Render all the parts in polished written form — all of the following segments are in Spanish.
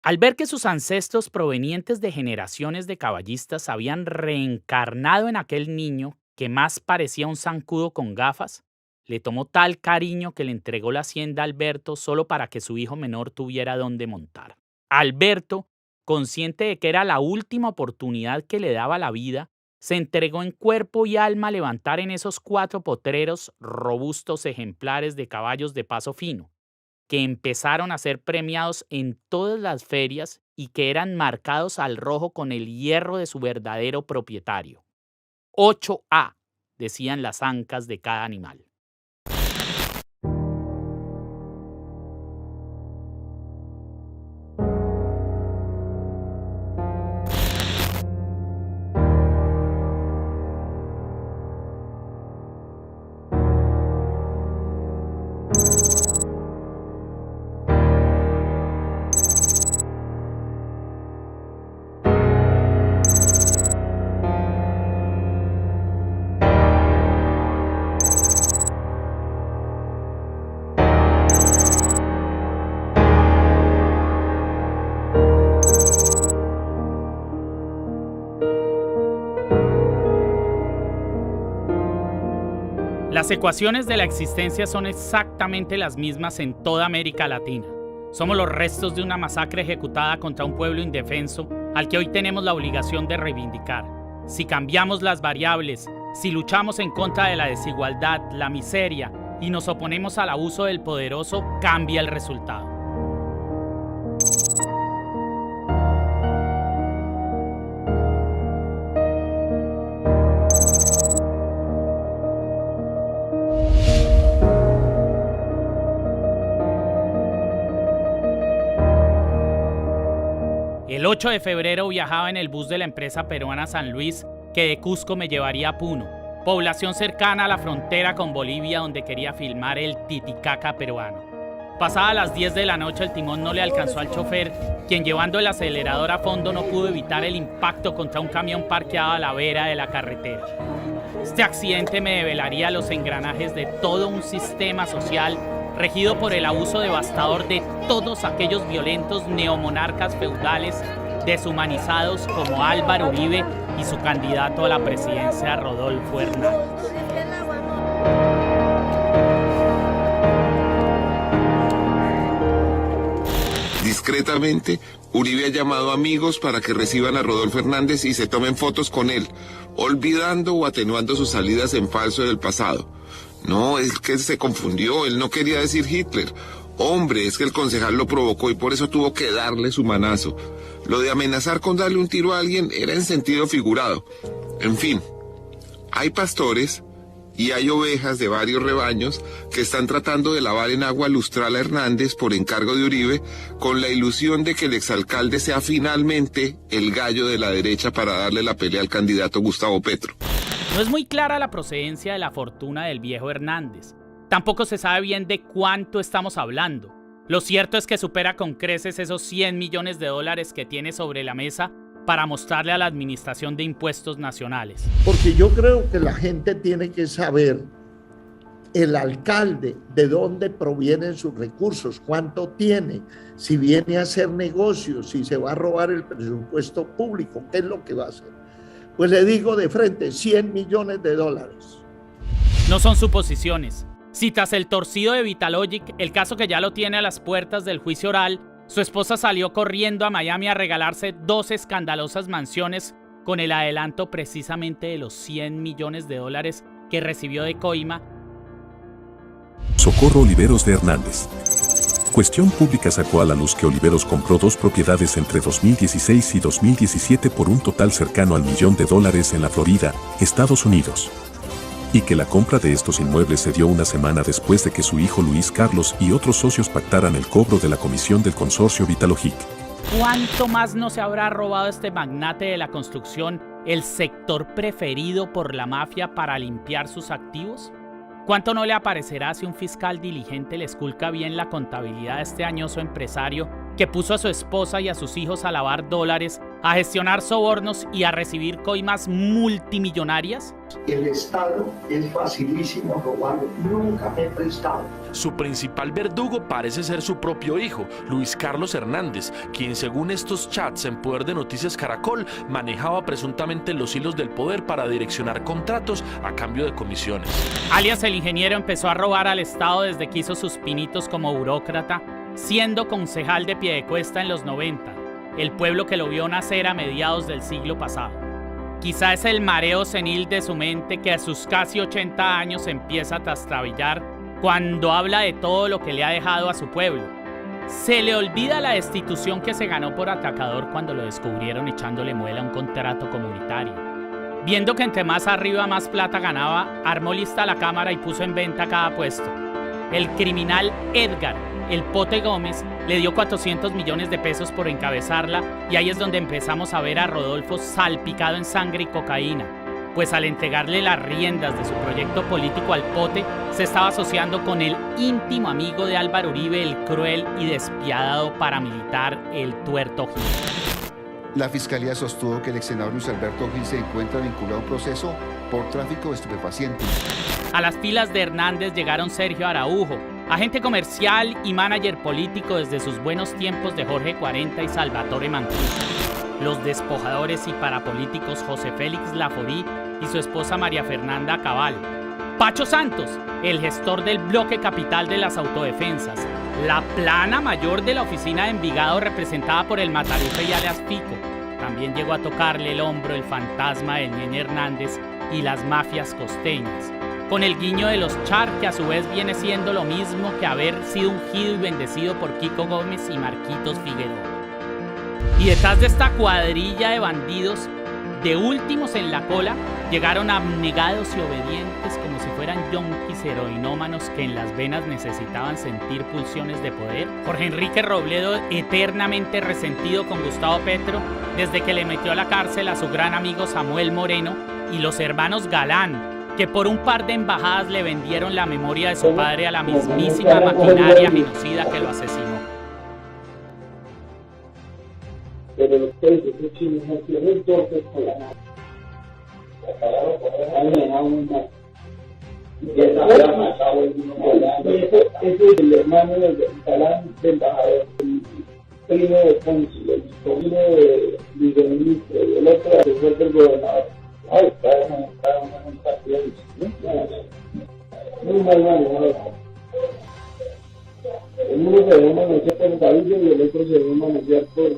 Al ver que sus ancestros provenientes de generaciones de caballistas habían reencarnado en aquel niño que más parecía un zancudo con gafas, le tomó tal cariño que le entregó la hacienda a Alberto solo para que su hijo menor tuviera dónde montar. Alberto, consciente de que era la última oportunidad que le daba la vida, se entregó en cuerpo y alma a levantar en esos 4 potreros robustos ejemplares de caballos de paso fino, que empezaron a ser premiados en todas las ferias y que eran marcados al rojo con el hierro de su verdadero propietario. 8A, decían las ancas de cada animal. Las ecuaciones de la existencia son exactamente las mismas en toda América Latina. Somos los restos de una masacre ejecutada contra un pueblo indefenso al que hoy tenemos la obligación de reivindicar. Si cambiamos las variables, si luchamos en contra de la desigualdad, la miseria y nos oponemos al abuso del poderoso, cambia el resultado. El 8 de febrero viajaba en el bus de la empresa peruana San Luis, que de Cusco me llevaría a Puno, población cercana a la frontera con Bolivia donde quería filmar el Titicaca peruano. Pasadas las 10 de la noche el timón no le alcanzó al chofer, quien llevando el acelerador a fondo no pudo evitar el impacto contra un camión parqueado a la vera de la carretera. Este accidente me develaría los engranajes de todo un sistema social regido por el abuso devastador de todos aquellos violentos neomonarcas feudales deshumanizados como Álvaro Uribe y su candidato a la presidencia Rodolfo Hernández. Discretamente, Uribe ha llamado amigos para que reciban a Rodolfo Hernández y se tomen fotos con él, olvidando o atenuando sus salidas en falso del pasado. No, es que se confundió, él no quería decir Hitler. Hombre, es que el concejal lo provocó y por eso tuvo que darle su manazo. Lo de amenazar con darle un tiro a alguien era en sentido figurado. En fin, hay pastores y hay ovejas de varios rebaños que están tratando de lavar en agua lustral a Hernández por encargo de Uribe, con la ilusión de que el exalcalde sea finalmente el gallo de la derecha para darle la pelea al candidato Gustavo Petro. No es muy clara la procedencia de la fortuna del viejo Hernández. Tampoco se sabe bien de cuánto estamos hablando. Lo cierto es que supera con creces esos 100 millones de dólares que tiene sobre la mesa para mostrarle a la Administración de Impuestos Nacionales. Porque yo creo que la gente tiene que saber, el alcalde, de dónde provienen sus recursos, cuánto tiene, si viene a hacer negocios, si se va a robar el presupuesto público, qué es lo que va a hacer. Pues le digo de frente, 100 millones de dólares. No son suposiciones. Si tras el torcido de Vitalogic, el caso que ya lo tiene a las puertas del juicio oral, su esposa salió corriendo a Miami a regalarse 2 escandalosas mansiones con el adelanto precisamente de los 100 millones de dólares que recibió de coima. Socorro Oliveros de Hernández. Cuestión Pública sacó a la luz que Oliveros compró 2 propiedades entre 2016 y 2017 por un total cercano al $1 millón en la Florida, Estados Unidos. Y que la compra de estos inmuebles se dio una semana después de que su hijo Luis Carlos y otros socios pactaran el cobro de la comisión del consorcio Vitalogic. ¿Cuánto más no se habrá robado este magnate de la construcción, el sector preferido por la mafia para limpiar sus activos? ¿Cuánto no le aparecerá si un fiscal diligente le esculca bien la contabilidad a este añoso empresario que puso a su esposa y a sus hijos a lavar dólares a gestionar sobornos y a recibir coimas multimillonarias? El Estado es facilísimo robarlo, nunca me he prestado. Su principal verdugo parece ser su propio hijo, Luis Carlos Hernández, quien según estos chats en poder de Noticias Caracol, manejaba presuntamente los hilos del poder para direccionar contratos a cambio de comisiones. Alias el ingeniero empezó a robar al Estado desde que hizo sus pinitos como burócrata, siendo concejal de Piedecuesta en los 90, el pueblo que lo vio nacer a mediados del siglo pasado. Quizá es el mareo senil de su mente que a sus casi 80 años empieza a trastrabillar cuando habla de todo lo que le ha dejado a su pueblo. Se le olvida la destitución que se ganó por atacador cuando lo descubrieron echándole muela a un contrato comunitario. Viendo que entre más arriba más plata ganaba, armó lista la cámara y puso en venta cada puesto. El criminal Edgar El Pote Gómez le dio 400 millones de pesos por encabezarla y ahí es donde empezamos a ver a Rodolfo salpicado en sangre y cocaína, pues al entregarle las riendas de su proyecto político al Pote, se estaba asociando con el íntimo amigo de Álvaro Uribe, el cruel y despiadado paramilitar, el Tuerto Gil. La Fiscalía sostuvo que el ex senador Luis Alberto Gil se encuentra vinculado a un proceso por tráfico de estupefacientes. A las filas de Hernández llegaron Sergio Araujo, agente comercial y manager político desde sus buenos tiempos de Jorge 40 y Salvatore Mancuso. Los despojadores y parapolíticos José Félix Laforí y su esposa María Fernanda Cabal. Pacho Santos, el gestor del bloque capital de las autodefensas. La plana mayor de la oficina de Envigado representada por el Matarife y alias Pico. También llegó a tocarle el hombro el fantasma del Ñeñe Hernández y las mafias costeñas, con el guiño de los Char, que a su vez viene siendo lo mismo que haber sido ungido y bendecido por Kiko Gómez y Marquitos Figueroa. Y detrás de esta cuadrilla de bandidos, de últimos en la cola, llegaron abnegados y obedientes como si fueran yonkis heroinómanos que en las venas necesitaban sentir pulsiones de poder. Jorge Enrique Robledo, eternamente resentido con Gustavo Petro, desde que le metió a la cárcel a su gran amigo Samuel Moreno, y los hermanos Galán, que por un par de embajadas le vendieron la memoria de su padre a la mismísima maquinaria genocida que lo asesinó. Pero los países de Chile no tienen torces con la mano. La palabra por ahí me da un más. Y esa habla matado el uno volando. Ese es el hermano del Galán de embajador, el primo de cónsul, el sobrino de viceministro, y el otro asesor del gobernador. Ay, está una partida muy mal manejado. El uno se debe manejar por Gavillo y el otro se debe manejar por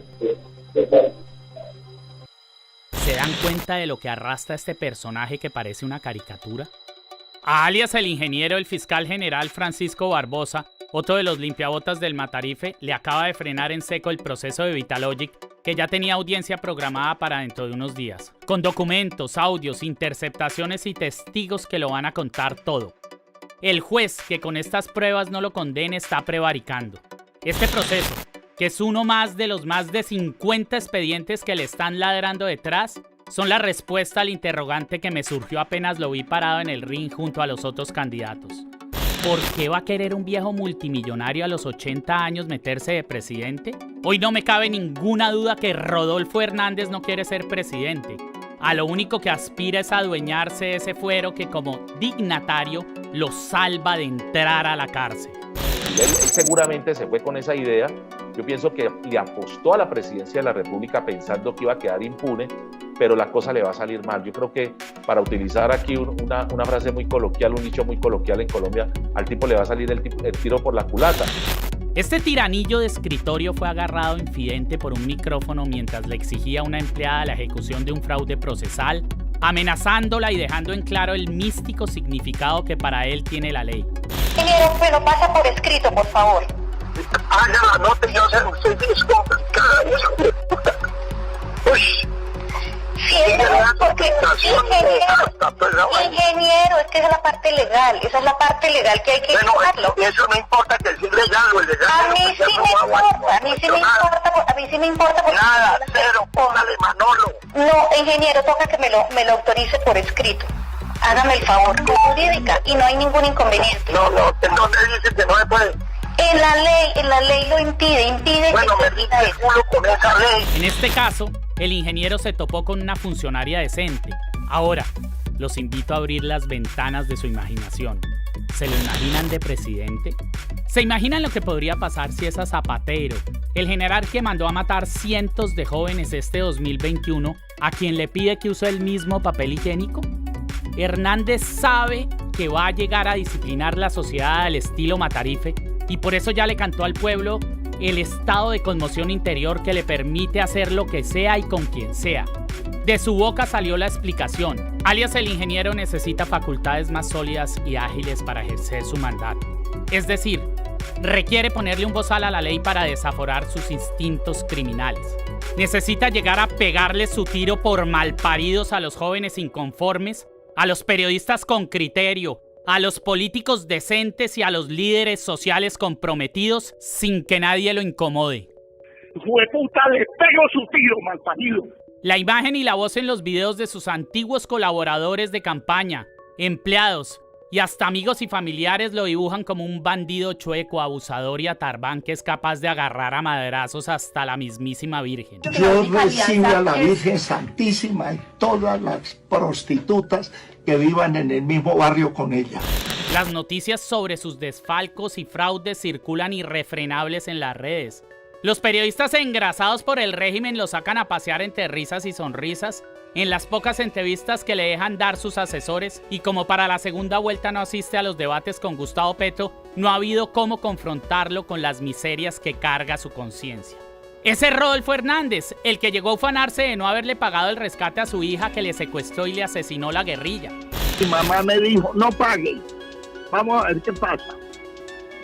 ¿Se dan cuenta de lo que arrastra este personaje que parece una caricatura? A alias el ingeniero, el fiscal general Francisco Barbosa, otro de los limpiabotas del Matarife, le acaba de frenar en seco el proceso de Vitalogic, que ya tenía audiencia programada para dentro de unos días, con documentos, audios, interceptaciones y testigos que lo van a contar todo. El juez que con estas pruebas no lo condene está prevaricando. Este proceso, que es uno más de los más de 50 expedientes que le están ladrando detrás, son la respuesta al interrogante que me surgió apenas lo vi parado en el ring junto a los otros candidatos. ¿Por qué va a querer un viejo multimillonario a los 80 años meterse de presidente? Hoy no me cabe ninguna duda que Rodolfo Hernández no quiere ser presidente. A lo único que aspira es a adueñarse de ese fuero que como dignatario lo salva de entrar a la cárcel. Él seguramente se fue con esa idea. Yo pienso que le apostó a la presidencia de la República pensando que iba a quedar impune, pero la cosa le va a salir mal. Yo creo que, para utilizar aquí una frase muy coloquial, un dicho muy coloquial en Colombia, al tipo le va a salir el tiro por la culata. Este tiranillo de escritorio fue agarrado infidente por un micrófono mientras le exigía a una empleada la ejecución de un fraude procesal, amenazándola y dejando en claro el místico significado que para él tiene la ley. Ingeniero, me lo pasa por escrito, por favor. haga la nota y yo se usted es complicada, hijo de puta. Uy. Sí, porque ingeniero, es que esa es la parte legal, esa es la parte legal que hay que explicarlo. Eso no importa que sea legal o ilegal. A mí sí me importa, a mí sí me importa. Nada, cero, póngale Manolo. No, ingeniero, toca que me lo autorice por escrito. Hágame el favor, jurídica, y no hay ningún inconveniente. No, ¿en dónde dice que no se puede? En la ley lo impide bueno, me dice el culo con esa ley. En este caso, el ingeniero se topó con una funcionaria decente. Ahora, los invito a abrir las ventanas de su imaginación. ¿Se lo imaginan de presidente? ¿Se imaginan lo que podría pasar si es a Zapatero, el general que mandó a matar cientos de jóvenes este 2021, a quien le pide que use el mismo papel higiénico? Hernández sabe que va a llegar a disciplinar la sociedad al estilo Matarife y por eso ya le cantó al pueblo el estado de conmoción interior que le permite hacer lo que sea y con quien sea. De su boca salió la explicación, alias el ingeniero necesita facultades más sólidas y ágiles para ejercer su mandato. Es decir, requiere ponerle un bozal a la ley para desaforar sus instintos criminales. Necesita llegar a pegarle su tiro por malparidos a los jóvenes inconformes, a los periodistas con criterio, a los políticos decentes y a los líderes sociales comprometidos sin que nadie lo incomode. ¡Jueputa, le pego su tiro, malparido! La imagen y la voz en los videos de sus antiguos colaboradores de campaña, empleados y hasta amigos y familiares lo dibujan como un bandido chueco, abusador y atarbán que es capaz de agarrar a madrazos hasta la mismísima Virgen. Yo recibo a la Virgen Santísima y todas las prostitutas que vivan en el mismo barrio con ella. Las noticias sobre sus desfalcos y fraudes circulan irrefrenables en las redes. Los periodistas engrasados por el régimen lo sacan a pasear entre risas y sonrisas en las pocas entrevistas que le dejan dar sus asesores y como para la segunda vuelta no asiste a los debates con Gustavo Petro, no ha habido cómo confrontarlo con las miserias que carga su conciencia. Ese es Rodolfo Hernández, el que llegó a ufanarse de no haberle pagado el rescate a su hija que le secuestró y le asesinó la guerrilla. Mi mamá me dijo, no pague, vamos a ver qué pasa.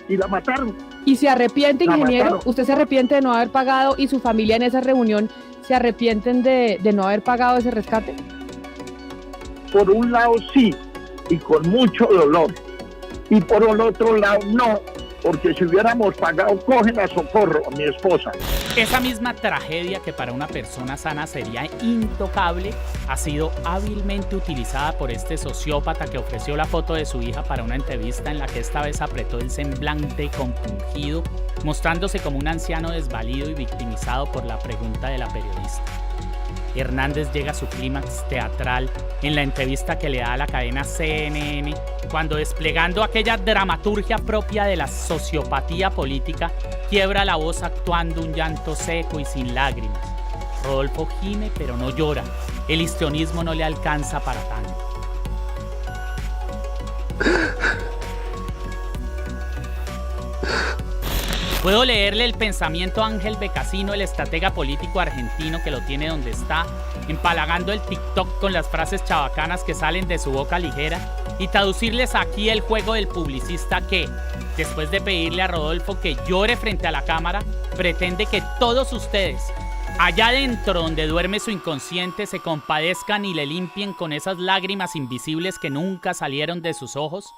Y la mataron. ¿Y se arrepiente, ingeniero? ¿Usted se arrepiente de no haber pagado y su familia en esa reunión se arrepienten de no haber pagado ese rescate? Por un lado sí, y con mucho dolor. Y por el otro lado no, porque si hubiéramos pagado, cogen a Socorro, a mi esposa. Esa misma tragedia que para una persona sana sería intocable, ha sido hábilmente utilizada por este sociópata que ofreció la foto de su hija para una entrevista en la que esta vez apretó el semblante compungido, mostrándose como un anciano desvalido y victimizado por la pregunta de la periodista. Hernández llega a su clímax teatral en la entrevista que le da a la cadena CNN, cuando desplegando aquella dramaturgia propia de la sociopatía política, quiebra la voz actuando un llanto seco y sin lágrimas. Rodolfo gime pero no llora, el histrionismo no le alcanza para tanto. Puedo leerle el pensamiento a Ángel Becasino, el estratega político argentino que lo tiene donde está, empalagando el TikTok con las frases chabacanas que salen de su boca ligera, y traducirles aquí el juego del publicista que, después de pedirle a Rodolfo que llore frente a la cámara, pretende que todos ustedes, allá dentro donde duerme su inconsciente, se compadezcan y le limpien con esas lágrimas invisibles que nunca salieron de sus ojos.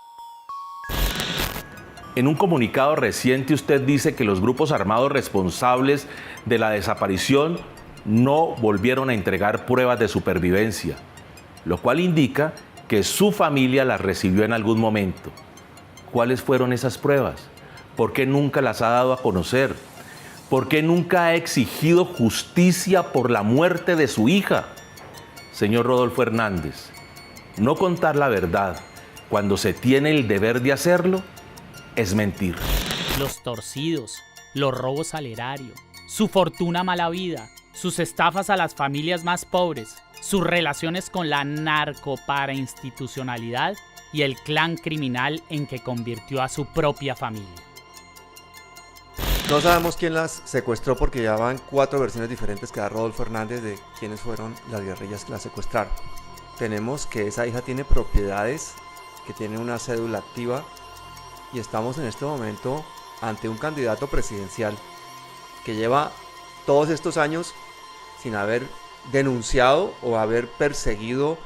En un comunicado reciente usted dice que los grupos armados responsables de la desaparición no volvieron a entregar pruebas de supervivencia, lo cual indica que su familia las recibió en algún momento. ¿Cuáles fueron esas pruebas? ¿Por qué nunca las ha dado a conocer? ¿Por qué nunca ha exigido justicia por la muerte de su hija? Señor Rodolfo Hernández, no contar la verdad cuando se tiene el deber de hacerlo es mentir. Los torcidos, los robos al erario, su fortuna mala vida, sus estafas a las familias más pobres, sus relaciones con la narcoparainstitucionalidad y el clan criminal en que convirtió a su propia familia. No sabemos quién las secuestró porque ya van 4 versiones diferentes que da Rodolfo Hernández de quiénes fueron las guerrillas que la secuestraron. Tenemos que esa hija tiene propiedades, que tiene una cédula activa, y estamos en este momento ante un candidato presidencial que lleva todos estos años sin haber denunciado o haber perseguido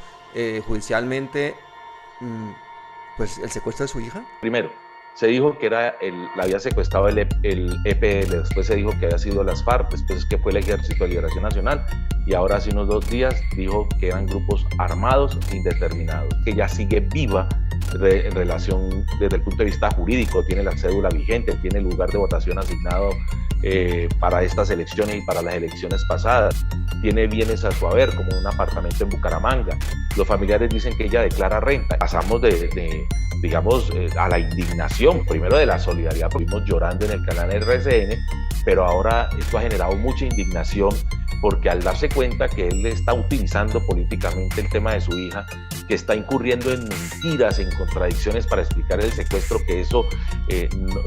judicialmente pues el secuestro de su hija. Primero, se dijo que la había secuestrado el EPL, después se dijo que había sido las FARC, después que fue el Ejército de Liberación Nacional, y ahora hace unos 2 días dijo que eran grupos armados indeterminados, que ella sigue viva en relación desde el punto de vista jurídico, tiene la cédula vigente, tiene el lugar de votación asignado para estas elecciones y para las elecciones pasadas, tiene bienes a su haber, como un apartamento en Bucaramanga. Los familiares dicen que ella declara renta. Pasamos digamos, a la indignación, primero de la solidaridad, porque estuvimos llorando en el canal RCN, pero ahora esto ha generado mucha indignación, porque al darse cuenta que él está utilizando políticamente el tema de su hija, que está incurriendo en mentiras, en contradicciones para explicar el secuestro, que eso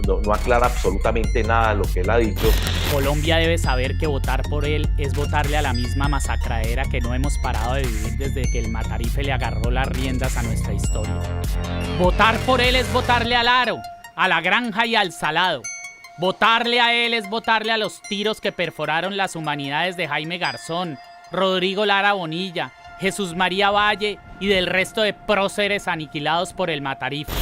no aclara absolutamente nada lo que él ha dicho. Colombia debe saber que votar por él es votarle a la misma masacradera que no hemos parado de vivir desde que el Matarife le agarró las riendas a nuestra historia. Votar por él es votarle al aro, a la granja y al salado. Votarle a él es votarle a los tiros que perforaron las humanidades de Jaime Garzón, Rodrigo Lara Bonilla, Jesús María Valle y del resto de próceres aniquilados por el Matarife.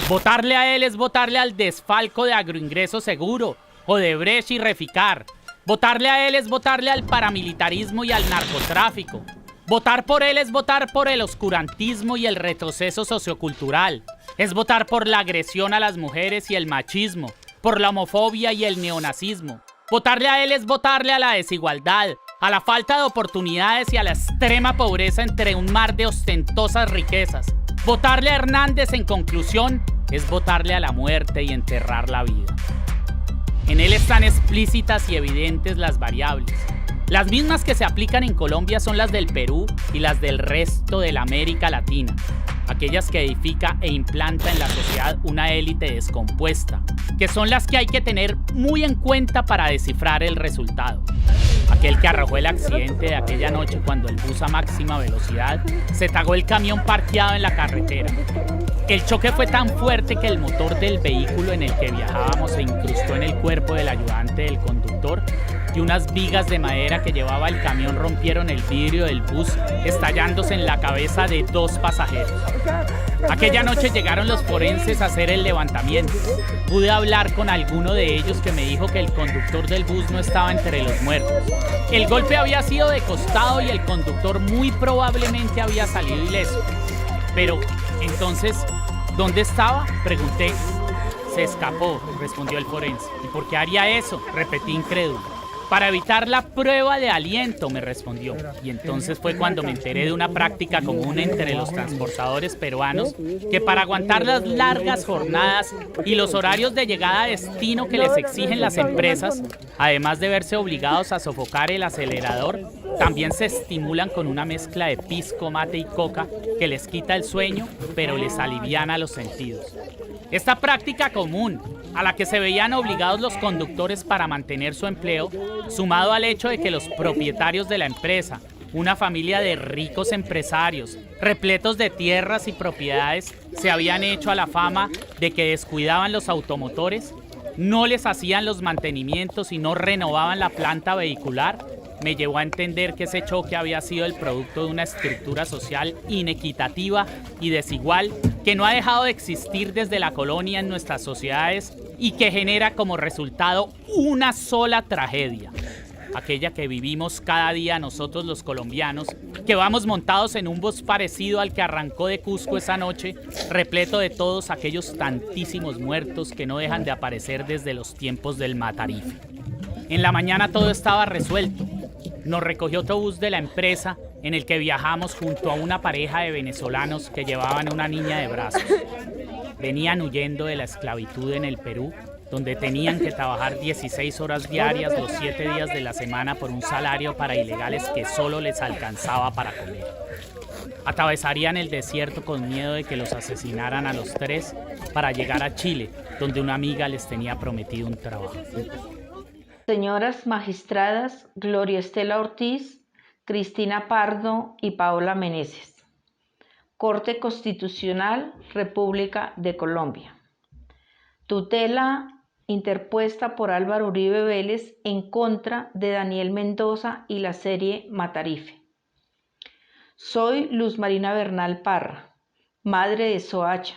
Votarle a él es votarle al desfalco de Agroingreso Seguro, Odebrecht y Reficar. Votarle a él es votarle al paramilitarismo y al narcotráfico. Votar por él es votar por el oscurantismo y el retroceso sociocultural. Es votar por la agresión a las mujeres y el machismo, por la homofobia y el neonazismo. Votarle a él es votarle a la desigualdad, a la falta de oportunidades y a la extrema pobreza entre un mar de ostentosas riquezas. Votarle a Hernández, en conclusión, es votarle a la muerte y enterrar la vida. En él están explícitas y evidentes las variables. Las mismas que se aplican en Colombia son las del Perú y las del resto de la América Latina. Aquellas que edifica e implanta en la sociedad una élite descompuesta, que son las que hay que tener muy en cuenta para descifrar el resultado. Aquel que arrojó el accidente de aquella noche cuando el bus a máxima velocidad se tragó el camión parqueado en la carretera. Que el choque fue tan fuerte que el motor del vehículo en el que viajábamos se incrustó en el cuerpo del ayudante del conductor y unas vigas de madera que llevaba el camión rompieron el vidrio del bus, estallándose en la cabeza de 2 pasajeros. Aquella noche llegaron los forenses a hacer el levantamiento. Pude hablar con alguno de ellos que me dijo que el conductor del bus no estaba entre los muertos. El golpe había sido de costado y el conductor muy probablemente había salido ileso. Pero, entonces, ¿dónde estaba?, pregunté. Se escapó, respondió el forense. ¿Y por qué haría eso?, repetí incrédulo. Para evitar la prueba de aliento, me respondió. Y entonces fue cuando me enteré de una práctica común entre los transportadores peruanos, que para aguantar las largas jornadas y los horarios de llegada a destino que les exigen las empresas, además de verse obligados a sofocar el acelerador, también se estimulan con una mezcla de pisco, mate y coca que les quita el sueño, pero les aliviana los sentidos. Esta práctica común, a la que se veían obligados los conductores para mantener su empleo, sumado al hecho de que los propietarios de la empresa, una familia de ricos empresarios, repletos de tierras y propiedades, se habían hecho a la fama de que descuidaban los automotores, no les hacían los mantenimientos y no renovaban la planta vehicular, me llevó a entender que ese choque había sido el producto de una estructura social inequitativa y desigual que no ha dejado de existir desde la colonia en nuestras sociedades y que genera como resultado una sola tragedia. Aquella que vivimos cada día nosotros los colombianos, que vamos montados en un bus parecido al que arrancó de Cusco esa noche, repleto de todos aquellos tantísimos muertos que no dejan de aparecer desde los tiempos del Matarife. En la mañana todo estaba resuelto. Nos recogió otro bus de la empresa en el que viajamos junto a una pareja de venezolanos que llevaban una niña de brazos. Venían huyendo de la esclavitud en el Perú, donde tenían que trabajar 16 horas diarias los 7 días de la semana por un salario para ilegales que solo les alcanzaba para comer. Atravesarían el desierto con miedo de que los asesinaran a los 3 para llegar a Chile, donde una amiga les tenía prometido un trabajo. Señoras magistradas Gloria Estela Ortiz, Cristina Pardo y Paola Meneses. Corte Constitucional, República de Colombia. Tutela interpuesta por Álvaro Uribe Vélez en contra de Daniel Mendoza y la serie Matarife. Soy Luz Marina Bernal Parra, madre de Soacha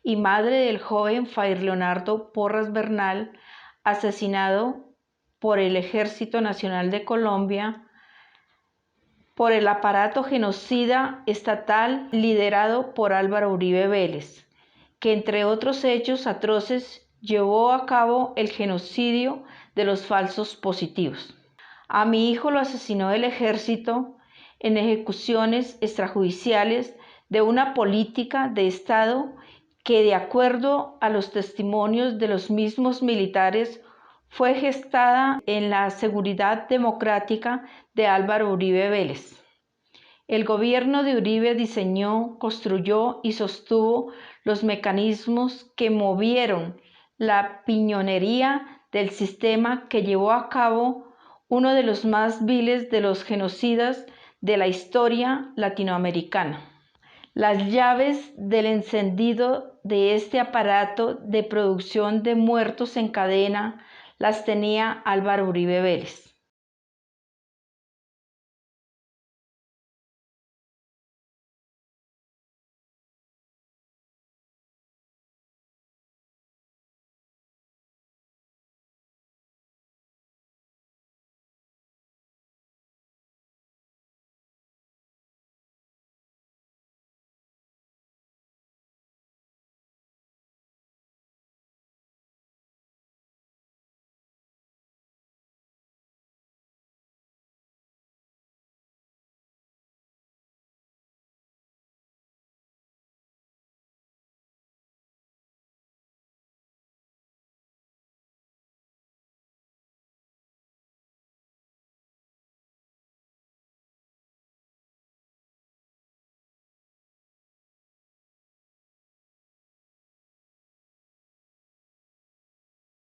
y madre del joven Fair Leonardo Porras Bernal, asesinado por el Ejército Nacional de Colombia, por el aparato genocida estatal liderado por Álvaro Uribe Vélez, que entre otros hechos atroces llevó a cabo el genocidio de los falsos positivos. A mi hijo lo asesinó el ejército en ejecuciones extrajudiciales de una política de Estado que, de acuerdo a los testimonios de los mismos militares, fue gestada en la seguridad democrática de Álvaro Uribe Vélez. El gobierno de Uribe diseñó, construyó y sostuvo los mecanismos que movieron la piñonería del sistema que llevó a cabo uno de los más viles de los genocidas de la historia latinoamericana. Las llaves del encendido de este aparato de producción de muertos en cadena las tenía Álvaro Uribe Vélez.